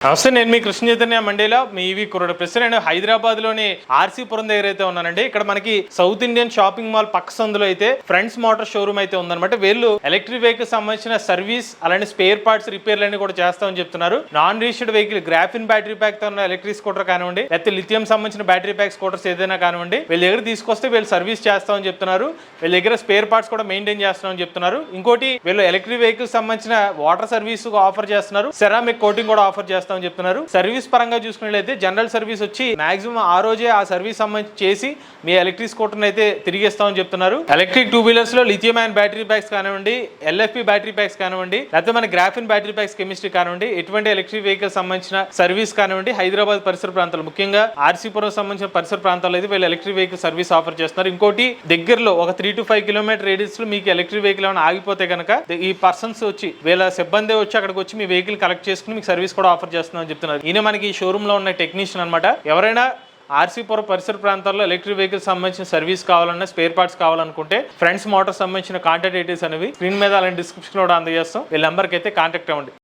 నమస్తే, నేను మీ కృష్ణ చైతన్య మండేలా మీ ఈవీ కుర్రాడు. ప్రస్తుతం నేను హైదరాబాద్ లోని ఆర్సీపురం దగ్గర అయితే ఉన్నానండి. ఇక్కడ మనకి సౌత్ ఇండియన్ షాపింగ్ మాల్ పక్క సందులో అయితే ఫ్రెండ్స్ మోటార్ షోరూమ్ అయితే ఉందన్నమాట. వీళ్ళు ఎలక్ట్రిక్ వెహికల్ సంబంధించిన సర్వీస్ అలానే స్పేర్ పార్ట్స్ రిపేర్లన్నీ కూడా చేస్తామని చెప్తున్నారు. Non registered vehicle graphene battery pack తో ఉన్న ఎలక్ట్రిక్ స్కూటర్ కానివ్వండి, లేకపోతే లిథియం సంబంధించిన బ్యాటరీ ప్యాక్ స్కూటర్స్ ఏదైనా కానివ్వండి, వీళ్ళ దగ్గర తీసుకొస్తే వీళ్ళు సర్వీస్ చేస్తామని చెప్తున్నారు. వీళ్ళ దగ్గర స్పేర్ పార్ట్స్ కూడా మెయింటైన్ చేస్తామని చెప్తున్నారు. ఇంకోటి వీళ్ళు ఎలక్ట్రిక్ వెహికల్ సంబంధించిన వాటర్ సర్వీస్ ఆఫర్ చేస్తున్నారు, సెరామిక్ కోటింగ్ కూడా ఆఫర్ చేస్తామని చెప్తున్నారు. సర్వీస్ పరంగా చూసుకున్నట్లయితే జనరల్ సర్వీస్ వచ్చి మాక్సిమం ఆ రోజే ఆ సర్వీస్ సంబంధించి చేసి మీ ఎలక్ట్రిక్ స్కూటర్ అయితే తిరిగిస్తామని చెప్తున్నారు. ఎలక్ట్రిక్ 2 వీలర్స్ లో లిథియం ఐన్ బ్యాటరీ ప్యాక్స్ కానివ్వండి, ఎల్ఎఫ్పి బ్యాటరీ ప్యాక్స్ కానివ్వండి, లేకపోతే మన గ్రాఫిన్ బ్యాటరీ ప్యాక్స్ కెమిస్ట్రీ కానివ్వండి, ఎటువంటి ఎలక్ట్రిక్ వెహికల్ సంబంధించిన సర్వీస్ కానివ్వండి, హైదరాబాద్ పరిసర ప్రాంతాలు ముఖ్యంగా ఆర్సీపురం సంబంధించిన పరిసర ప్రాంతాల్లో అయితే వీళ్ళు ఎలక్ట్రిక్ వెహికల్ సర్వీస్ ఆఫర్ చేస్తున్నారు. ఇంకోటి దగ్గరలో ఒక 3 to 5 కిలోమీటర్ రేడియస్ లో మీకు ఎలక్ట్రిక్ వెహికల్ ఏమైనా ఆగిపోతే కనుక ఈ పర్సన్స్ వచ్చి వీళ్ళ సిబ్బంది వచ్చి అక్కడికి వచ్చి మీ వెహికల్ కలెక్ట్ చేసుకుని మీకు సర్వీస్ కూడా ఆఫర్ చేస్తున్నామని చెప్తున్నారు. ఈయన మనకి ఈ షోరూమ్ లో ఉన్న టెక్నీషియన్ అనమాట. ఎవరైనా ఆర్సీపురం పరిసర ప్రాంతాల్లో ఎలక్ట్రిక్ వెహికల్ సంబంధించిన సర్వీస్ కావాలన్నా, స్పేర్ పార్ట్స్ కావాలనుకుంటే ఫ్రెండ్స్ మోటార్ సంబంధించిన కాంటాక్ట్ డీటెయిల్స్ అనేవి స్క్రీన్ మీద అలాంటి డిస్క్రిప్షన్ కూడా అందజేస్తాం. వీళ్ళ నెంబర్కి అయితే కాంటాక్ట్ అవ్వండి.